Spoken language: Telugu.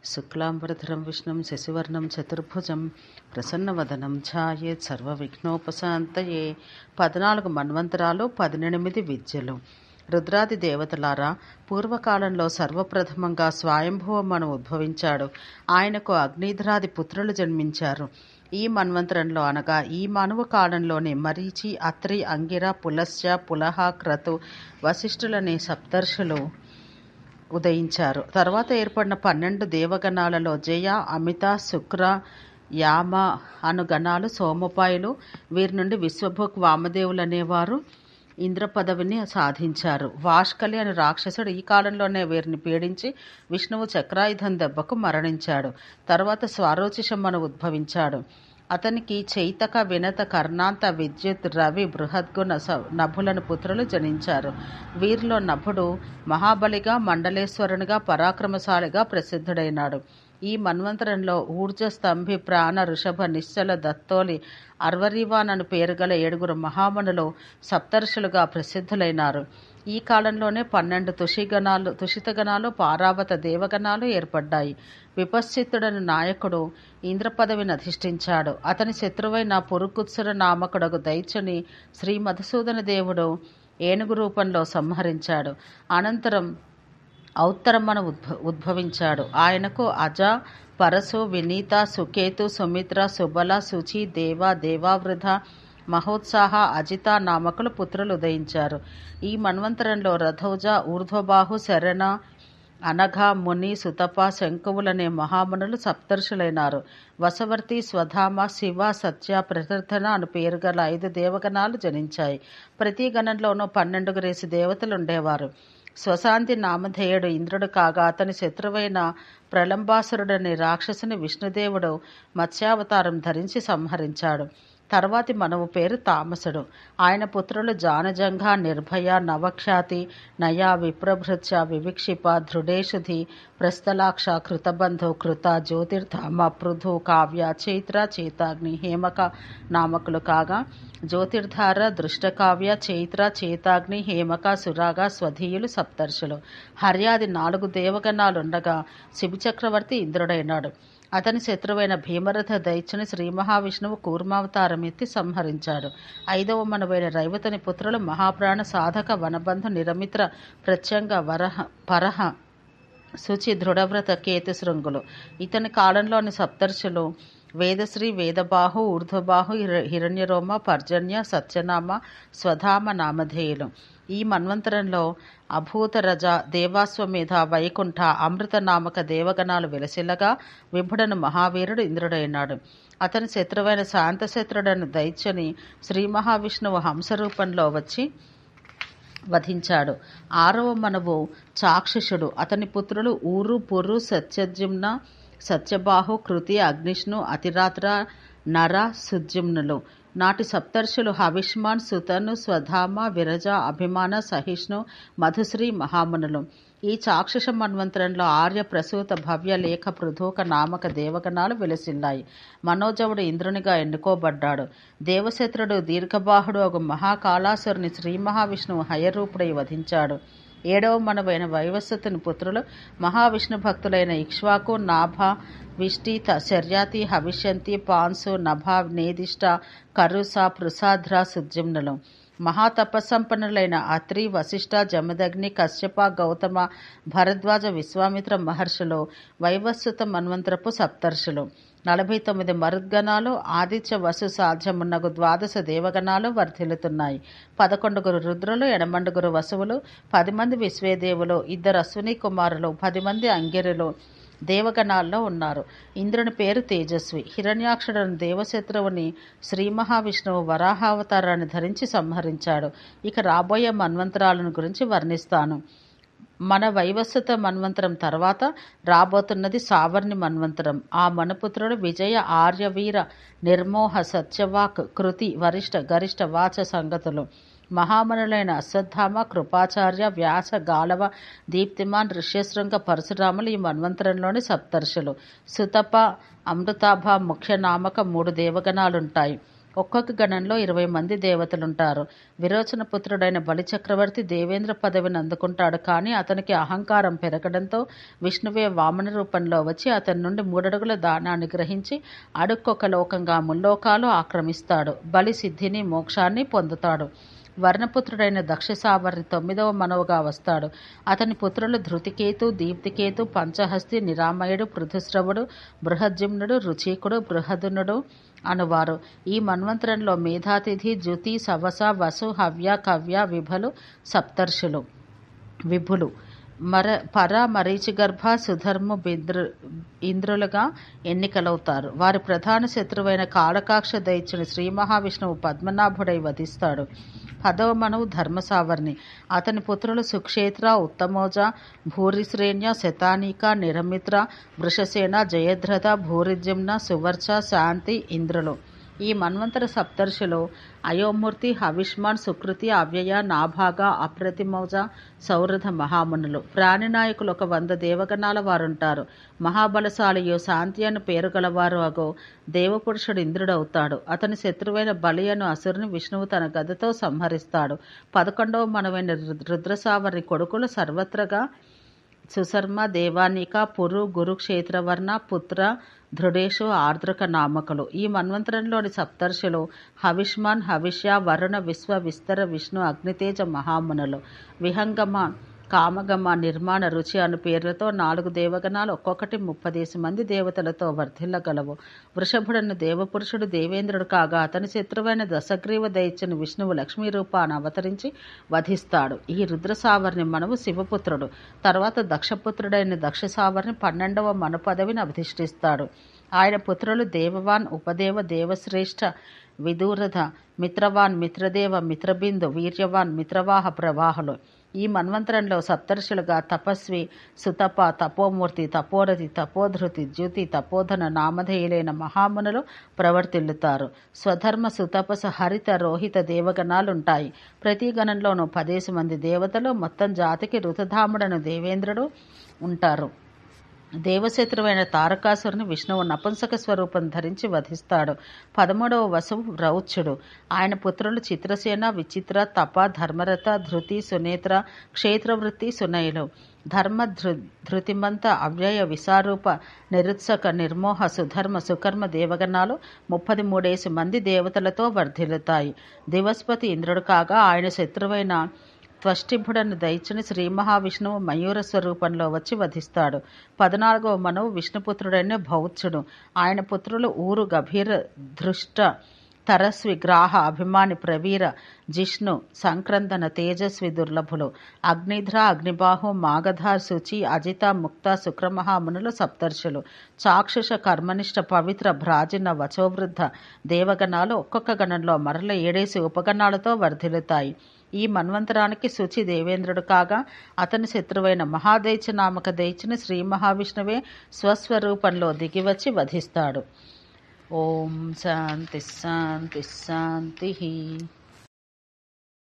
శుక్లాంబరధరం విష్ణుం శశివర్ణం చతుర్భుజం ప్రసన్నవదనం ఛాయేత్ సర్వవిఘ్నోపశాంతయే. 14 మన్వంతరాలు, 18 విద్యలు. రుద్రాది దేవతలారా, పూర్వకాలంలో సర్వప్రథమంగా స్వయంభువ మనువు ఉద్భవించాడు. ఆయనకు అగ్నిధ్రాది పుత్రులు జన్మించారు. ఈ మన్వంతరంలో అనగా ఈ మనువు కాలంలోనే మరీచి, అత్రి, అంగిర, పులస్య, పులహ, క్రతు, వశిష్ఠులనే సప్తర్షులు ఉదయించారు. తర్వాత ఏర్పడిన 12 దేవగణాలలో జయ, అమిత, శుక్ర, యామ అను గణాలు సోమపాయులు. వీరి నుండి విశ్వభుక్ వామదేవులు అనేవారు ఇంద్ర పదవిని సాధించారు. వాష్కలి అను రాక్షసుడు ఈ కాలంలోనే వీరిని పీడించి విష్ణువు చక్రాయుధం దెబ్బకు మరణించాడు. తర్వాత స్వారోచిషమ్మను ఉద్భవించాడు. అతనికి చైతక, వినత, కర్ణాంత, విద్యుత్, రవి, బృహద్గుణ నభులను పుత్రులు జనించారు. వీరిలో నభుడు మహాబలిగా, మండలేశ్వరునిగా, పరాక్రమశాలిగా ప్రసిద్ధుడైనాడు. ఈ మన్వంతరంలో ఊర్జ, స్తంభి, ప్రాణ, ఋషభ, నిశ్చల, దత్తోలి, అర్వరీవాన్ అను పేరు గల 7 మహామునులు సప్తర్షులుగా ప్రసిద్ధులైనారు. ఈ కాలంలోనే 12 తుషితగణాలు, పారావత దేవగణాలు ఏర్పడ్డాయి. విపశ్చిత్తుడను నాయకుడు ఇంద్ర పదవిని అధిష్ఠించాడు. అతని శత్రువైన పురుకుత్సుర నామకుడగు దైత్యుని శ్రీ మధుసూదన దేవుడు ఏనుగు రూపంలో సంహరించాడు. అనంతరం ఔత్తరమ్మను ఉద్భవించాడు. ఆయనకు అజ, పరశు, వినీత, సుకేతు, సుమిత్ర, సుబల, శుచి, దేవ, దేవావృధ, మహోత్సాహ, అజిత నామకులు పుత్రులు ఉదయించారు. ఈ మన్వంతరంలో రథౌజ, ఊర్ధ్వబాహు, శరణ, అనఘ, ముని, సుతప, శంకువులనే మహామునులు సప్తర్షులైనారు. వసవర్తి, స్వధామ, శివ, సత్య, ప్రతిర్థన అను పేరు గల 5 దేవగణాలు జనించాయి. ప్రతి గణంలోనూ 12 దేవతలు ఉండేవారు. స్వశాంతి నామధేయుడు ఇంద్రుడు కాగా అతని శత్రువైన ప్రలంబాసురుడని రాక్షసుని విష్ణుదేవుడు మత్స్యావతారం ధరించి సంహరించాడు. తర్వాతి మనువు పేరు తామసుడు. ఆయన పుత్రులు జానజంఘ, నిర్భయ, నవఖ్యాతి, నయ, విప్రభృత్య, వివిక్షిప, ధృడేషుధి, ప్రస్థలాక్ష, కృతబంధు, కృత, జ్యోతిర్ధామ, పృథు, కావ్య, చైత్ర, చేతాగ్ని, హేమక నామకులు కాగా జ్యోతిర్ధార, దృష్టకావ్య, చైత్ర, చేతాగ్ని, హేమక, సురాగ, స్వధీయులు సప్తర్షులు. హర్యాది 4 దేవగణాలుండగా శిబిచక్రవర్తి ఇంద్రుడైనాడు. అతని శత్రువైన భీమరథ దైత్యుని శ్రీ మహావిష్ణువు కూర్మావతారం ఎత్తి సంహరించాడు. 5వ మనువైన రైవతుని పుత్రులు మహాప్రాణ, సాధక, వనబంధు, నిరమిత్ర, ప్రత్యంగ, వరహ, పరహ, శుచి, దృఢవ్రత, కేతుశృంగులు. ఇతని కాలంలోని సప్తర్షులు వేదశ్రీ, వేదబాహు, ఊర్ధ్వబాహు, హిరణ్యరోమ, పర్జన్య, సత్యనామ, స్వధామ నామధేయులు. ఈ మన్వంతరంలో అభూతరజ, దేవాశ్వమేధ, వైకుంఠ, అమృత నామక దేవగణాలు వెలసిల్లగా విభుడను మహావీరుడు ఇంద్రుడైనాడు. అతని శత్రువైన శాంతశత్రుడను దైత్యుని శ్రీ మహావిష్ణువు హంసరూపంలో వచ్చి వధించాడు. 6వ మనువు చాక్షుషుడు. అతని పుత్రులు ఊరు, పురు, సత్యజిమ్న, సత్యబాహు, కృతి, అగ్నిష్ణు, అతిరాత్ర, నర, సుజ్జిమ్నులు. నాటి సప్తర్షులు హవిష్మాన్, సుతను, స్వధామ, విరజ, అభిమాన, సహిష్ణు, మధుశ్రీ మహామునులు. ఈ చాక్షుష మన్వంతరంలో ఆర్య, ప్రసూత, భవ్య, లేఖ, పృథూక నామక దేవగణాలు వెలసిల్లాయి. మనోజవుడు ఇంద్రునిగా ఎన్నుకోబడ్డాడు. దేవశత్రుడు దీర్ఘబాహుడు ఒక మహాకాళాసురుని శ్రీ మహావిష్ణువు హయరూపుడై వధించాడు. 7వ మనువైన వైవస్వతుని పుత్రులు మహావిష్ణు భక్తులైన ఇక్ష్వాకు, నాభ, విష్టి, శర్యాతి, హవిష్యంతి, పాన్సు, నభ, నేదిష్ట, కరుస, పృసాధ్ర, సుజ్జిమ్నులు. మహాతపస్సంపన్నులైన అత్రి, వశిష్ఠ, జమదగ్ని, కశ్యప, గౌతమ, భరద్వాజ, విశ్వామిత్ర మహర్షులు వైవస్వత మన్వంతరపు సప్తర్షులు. 49 మరుద్గణాలు, ఆదిత్య, వసు సాధ్యమున్నగు 12 దేవగణాలు వర్ధిల్లుతున్నాయి. 11 రుద్రులు, 8 వసువులు, 10 మంది విశ్వేదేవులు, 2 అశ్విని కుమారులు, 10 మంది అంగిరులు దేవగణాల్లో ఉన్నారు. ఇంద్రుని పేరు తేజస్వి. హిరణ్యాక్షుడను దేవశత్రువుని శ్రీ మహావిష్ణువు వరాహావతారాన్ని ధరించి సంహరించాడు. ఇక రాబోయే మన్వంతరాలను గురించి వర్ణిస్తాను. మన వైవస్వత మన్వంతరం తర్వాత రాబోతున్నది సావర్ణి మన్వంతరం. ఆ మనుపుత్రుడు విజయ, ఆర్యవీర, నిర్మోహ, సత్యవాక్, కృతి, వరిష్ఠ, గరిష్ఠ, వాచ సంగతులు. మహామనులైన అశ్వత్థామ, కృపాచార్య, వ్యాస, గాలవ, దీప్తిమాన్, ఋష్యశృంగ, పరశురాములు ఈ మన్వంతరంలోని సప్తర్షులు. సుతప, అమృతాభ, ముఖ్య నామక 3 దేవగణాలుంటాయి. ఒక్కొక్క గణంలో 20 మంది దేవతలుంటారు. విరోచన పుత్రుడైన బలిచక్రవర్తి దేవేంద్ర పదవిని అందుకుంటాడు. కానీ అతనికి అహంకారం పెరగడంతో విష్ణువే వామన రూపంలో వచ్చి అతని నుండి 3 అడుగుల దానాన్ని గ్రహించి అడుక్కొక లోకంగా ముల్లోకాలు ఆక్రమిస్తాడు. బలి సిద్ధిని మోక్షాన్ని పొందుతాడు. వర్ణపుత్రుడైన దక్షసావర్ణి 9వ మనవుగా వస్తాడు. అతని పుత్రులు ధృతికేతు, దీప్తికేతు, పంచహస్తి, నిరామయుడు, పృథుశ్రవుడు, బృహజ్జిమ్నుడు, రుచీకుడు, బృహదునుడు అనువారు. ఈ మన్వంతరంలో మేధాతిథి, జ్యుతి, సవస, వసు, హవ్య, కవ్య, విభులు పర, మరీచిగర్భ, సుధర్ము ఇంద్రులుగా ఎన్నికలవుతారు. వారి ప్రధాన శత్రువైన కాళకాక్ష దైత్యుని శ్రీ మహావిష్ణువు పద్మనాభుడై వధిస్తాడు. 10వ మనవు ధర్మసావర్ణి. అతని పుత్రులు సుక్షేత్ర, ఉత్తమోజ, భూరిశ్రేణ్య, శతానీక, నిరమిత్ర, వృషసేన, జయద్రథ, భూరిజిమ్న, సువర్చ, శాంతి, ఇంద్రులు. ఈ మన్వంతర సప్తర్షులు అయోమూర్తి, హవిష్మాన్, సుకృతి, అవ్యయ, నాభాగ, అప్రతిమౌజ, సౌరథ మహామునులు. ప్రాణినాయకులు 100 దేవగణాల వారుంటారు. మహాబలశాలియు శాంతి అని పేరు గలవారు అగో దేవపురుషుడు ఇంద్రుడవుతాడు. అతని శత్రువైన బలి అను అసురుని విష్ణువు తన గదతో సంహరిస్తాడు. 11వ మనవైన రుద్రసావర్ణి కొడుకులు సర్వత్రగా సుశర్మ, దేవానిక, పురు, గురుక్షేత్రవర్ణ, పుత్ర, ధృడేషు, ఆర్ద్రక నామకులు. ఈ మన్వంతరంలోని సప్తర్షులు హవిష్మాన్, హవిష్య, వరుణ, విశ్వ, విస్తర, విష్ణు, అగ్నితేజ మహామునులు. విహంగమ, కామగమ, నిర్మాణ, రుచి అను పేర్లతో 4 దేవగణాలు ఒక్కొక్కటి 30 మంది దేవతలతో వర్ధిల్లగలవు. వృషభుడను దేవపురుషుడు దేవేంద్రుడు కాగా అతని శత్రువైన దశగ్రీవ దైత్యుని విష్ణువు లక్ష్మీ రూపాన్ని అవతరించి వధిస్తాడు. ఈ రుద్రసావర్ణి మనవు శివపుత్రుడు. తర్వాత దక్షపుత్రుడైన దక్షసావర్ణి 12వ మన పదవిని అధిష్ఠిస్తాడు. ఆయన పుత్రులు దేవవాన్, ఉపదేవ, దేవశ్రేష్ఠ, విదూరథ, మిత్రవాన్, మిత్రదేవ, మిత్రబిందు, వీర్యవాన్, మిత్రవాహ ప్రవాహులు. ఈ మన్వంతరంలో సప్తర్షులుగా తపస్వి, సుతప, తపోమూర్తి, తపోరథి, తపోధృతి, జ్యుతి, తపోధన నామధేయులైన మహామునులు ప్రవర్తిల్లుతారు. స్వధర్మ, సుతపస, హరిత, రోహిత దేవగణాలుంటాయి. ప్రతి గణంలోనూ 10 మంది దేవతలు. మొత్తం జాతికి ఋతుధాముడను దేవేంద్రుడు ఉంటారు. దేవశత్రువైన తారకాసురుని విష్ణువు నపుంసక స్వరూపం ధరించి వధిస్తాడు. 13వ వసువు రౌచ్యుడు. ఆయన పుత్రులు చిత్రసేన, విచిత్ర, తప, ధర్మరథ, ధృతి, సునేత్ర, క్షేత్రవృత్తి, సునయులు. ధర్మ, ధృతిమంత, అవ్యయ, విసారూప, నిరుత్సక, నిర్మోహ, సుధర్మ, సుకర్మ దేవగణాలు 33 మంది దేవతలతో వర్ధిల్లుతాయి. దివస్పతి ఇంద్రుడు కాగా ఆయన శత్రువైన త్వష్టిభుడను దైత్యుని శ్రీ మహావిష్ణువు మయూర స్వరూపంలో వచ్చి వధిస్తాడు. 14వ మనవు విష్ణుపుత్రుడైన భౌత్సుడు. ఆయన పుత్రులు ఊరు, గభీర, ధృష్ట, తరస్వి, గ్రాహ, అభిమాని, ప్రవీర, జిష్ణు, సంక్రందన, తేజస్వి దుర్లభులు. అగ్నిధ్ర, అగ్నిబాహు, మాగధ, శుచి, అజిత, ముక్త, శుక్రమహామునులు సప్తర్షులు. చాక్షుష, కర్మనిష్ట, పవిత్ర, భ్రాజిన, వచోవృద్ధ దేవగణాలు ఒక్కొక్క గణంలో మరల 7 ఉపగణాలతో వర్ధిల్లుతాయి. ఈ మన్వంతరానికి శుచి దేవేంద్రుడు కాగా అతని శత్రువైన మహాదైత్య నామక దైత్యుని శ్రీ మహావిష్ణువే స్వస్వరూపంలో దిగివచ్చి వధిస్తాడు. ఓం శాంతి శాంతి శాంతి.